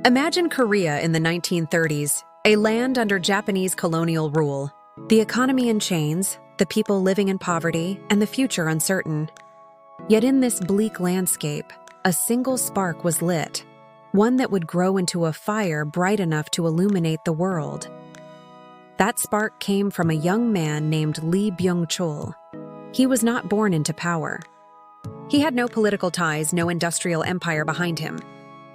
Imagine Korea in the 1930s, a land under Japanese colonial rule. The economy in chains, the people living in poverty, and the future uncertain. Yet in this bleak landscape, a single spark was lit, one that would grow into a fire bright enough to illuminate the world. That spark came from a young man named Lee Byung-chul. He was not born into power. He had no political ties, no industrial empire behind him.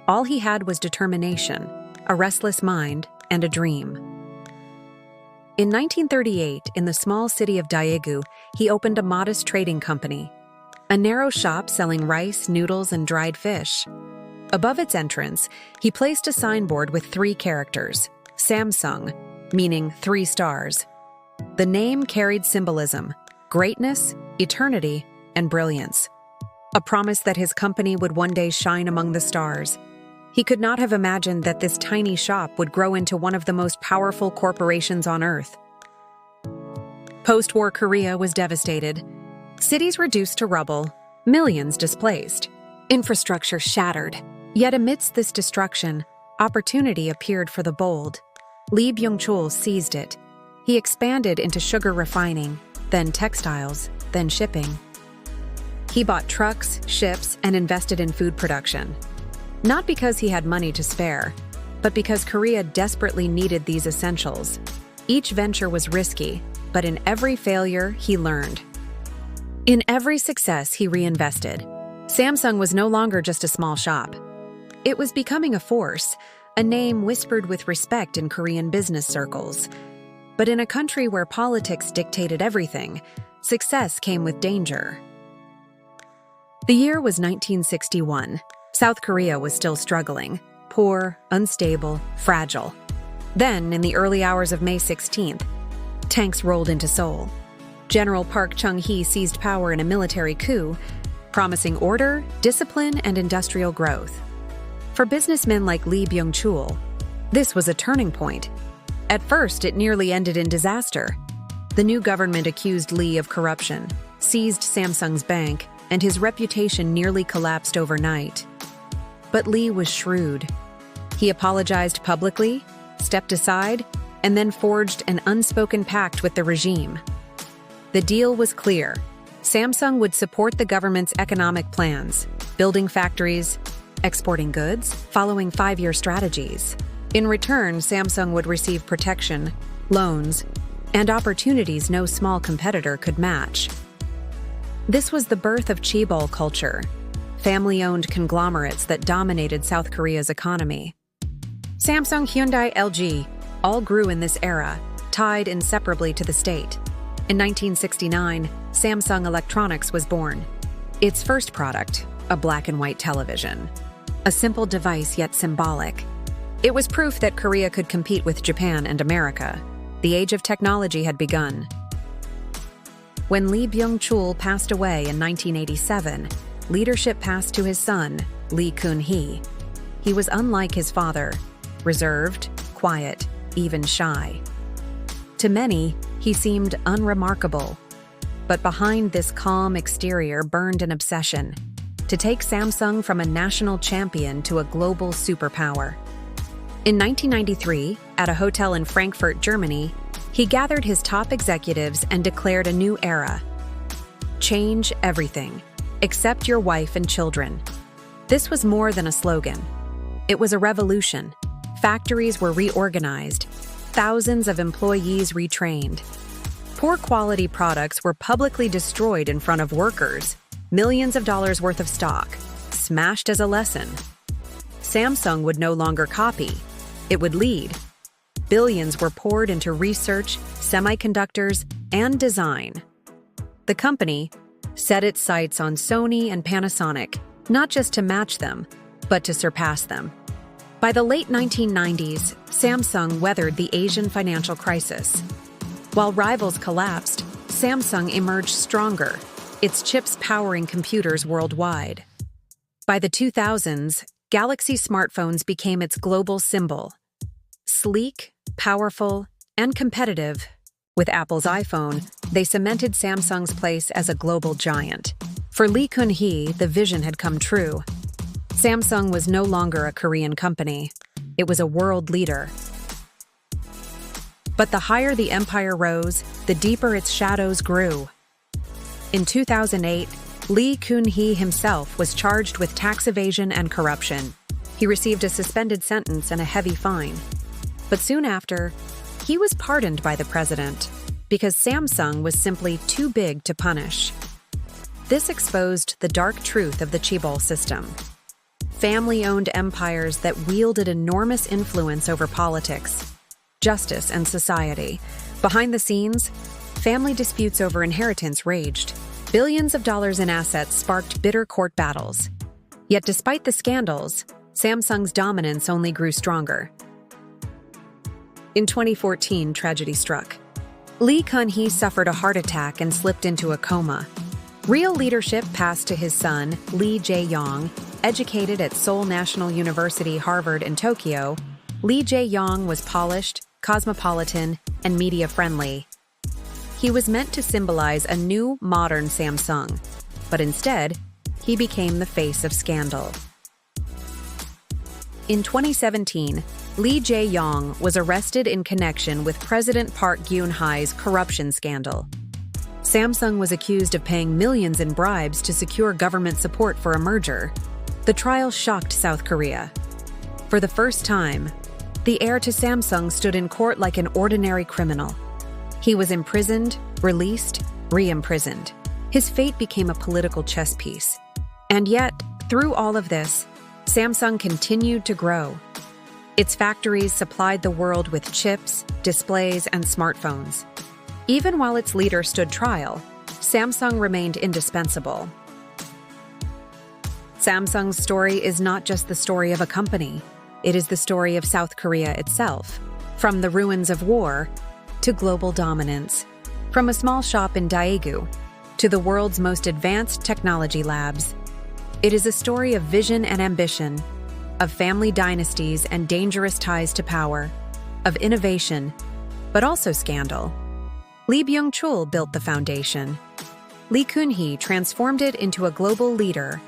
All he had was determination, a restless mind, and a dream. In 1938, in the small city of Daegu, he opened a modest trading company, a narrow shop selling rice, noodles, and dried fish. Above its entrance, he placed a signboard with 3 characters, Samsung, meaning 3 stars. The name carried symbolism, greatness, eternity, and brilliance. A promise that his company would one day shine among the stars. He could not have imagined that this tiny shop would grow into one of the most powerful corporations on Earth. Post-war Korea was devastated. Cities reduced to rubble, millions displaced, infrastructure shattered. Yet amidst this destruction, opportunity appeared for the bold. Lee Byung-chul seized it. He expanded into sugar refining, then textiles, then shipping. He bought trucks, ships, and invested in food production. Not because he had money to spare, but because Korea desperately needed these essentials. Each venture was risky, but in every failure, he learned. In every success, he reinvested. Samsung was no longer just a small shop. It was becoming a force, a name whispered with respect in Korean business circles. But in a country where politics dictated everything, success came with danger. The year was 1961. South Korea was still struggling, poor, unstable, fragile. Then, in the early hours of May 16th, tanks rolled into Seoul. General Park Chung-hee seized power in a military coup, promising order, discipline, and industrial growth. For businessmen like Lee Byung-chul, this was a turning point. At first, it nearly ended in disaster. The new government accused Lee of corruption, seized Samsung's bank, and his reputation nearly collapsed overnight. But Lee was shrewd. He apologized publicly, stepped aside, and then forged an unspoken pact with the regime. The deal was clear. Samsung would support the government's economic plans, building factories, exporting goods, following 5-year strategies. In return, Samsung would receive protection, loans, and opportunities no small competitor could match. This was the birth of chaebol culture, family-owned conglomerates that dominated South Korea's economy. Samsung, Hyundai, LG all grew in this era, tied inseparably to the state. In 1969, Samsung Electronics was born. Its first product, a black and white television. A simple device yet symbolic. It was proof that Korea could compete with Japan and America. The age of technology had begun. When Lee Byung-chul passed away in 1987, leadership passed to his son, Lee Kun-hee. He was unlike his father, reserved, quiet, even shy. To many, he seemed unremarkable. But behind this calm exterior burned an obsession: to take Samsung from a national champion to a global superpower. In 1993, at a hotel in Frankfurt, Germany, he gathered his top executives and declared a new era. Change everything, except your wife and children. This was more than a slogan. It was a revolution. Factories were reorganized, thousands of employees retrained. Poor quality products were publicly destroyed in front of workers, millions of dollars worth of stock, smashed as a lesson. Samsung would no longer copy, it would lead. Billions were poured into research, semiconductors, and design. The company set its sights on Sony and Panasonic, not just to match them, but to surpass them. By the late 1990s, Samsung weathered the Asian financial crisis. While rivals collapsed, Samsung emerged stronger, its chips powering computers worldwide. By the 2000s, Galaxy smartphones became its global symbol. Sleek, powerful, and competitive, with Apple's iPhone, they cemented Samsung's place as a global giant. For Lee Kun-hee, the vision had come true. Samsung was no longer a Korean company. it was a world leader. But the higher the empire rose, the deeper its shadows grew. In 2008, Lee Kun-hee himself was charged with tax evasion and corruption. He received a suspended sentence and a heavy fine. But soon after, he was pardoned by the president because Samsung was simply too big to punish. This exposed the dark truth of the chaebol system. Family-owned empires that wielded enormous influence over politics, justice, and society. Behind the scenes, family disputes over inheritance raged. Billions of dollars in assets sparked bitter court battles. Yet despite the scandals, Samsung's dominance only grew stronger. In 2014, tragedy struck. Lee Kun-hee suffered a heart attack and slipped into a coma. Real leadership passed to his son, Lee Jae-yong. Educated at Seoul National University, Harvard, and Tokyo, Lee Jae-yong was polished, cosmopolitan, and media-friendly. He was meant to symbolize a new, modern Samsung, but instead, he became the face of scandal. In 2017, Lee Jae-yong was arrested in connection with President Park Geun-hye's corruption scandal. Samsung was accused of paying millions in bribes to secure government support for a merger. The trial shocked South Korea. For the first time, the heir to Samsung stood in court like an ordinary criminal. He was imprisoned, released, re-imprisoned. His fate became a political chess piece. And yet, through all of this, Samsung continued to grow. Its factories supplied the world with chips, displays, and smartphones. Even while its leader stood trial, Samsung remained indispensable. Samsung's story is not just the story of a company. It is the story of South Korea itself. From the ruins of war to global dominance. From a small shop in Daegu to the world's most advanced technology labs. It is a story of vision and ambition, of family dynasties and dangerous ties to power, of innovation, but also scandal. Lee Byung-chul built the foundation. Lee Kun-hee transformed it into a global leader.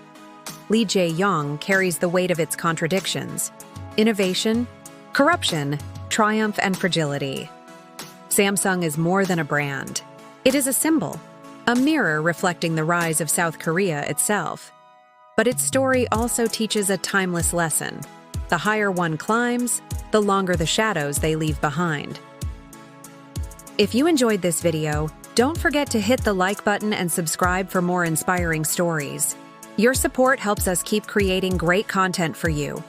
Lee Jae-yong carries the weight of its contradictions: innovation, corruption, triumph, and fragility. Samsung is more than a brand. It is a symbol, a mirror reflecting the rise of South Korea itself. But its story also teaches a timeless lesson. The higher one climbs, the longer the shadows they leave behind. If you enjoyed this video, don't forget to hit the like button and subscribe for more inspiring stories. Your support helps us keep creating great content for you.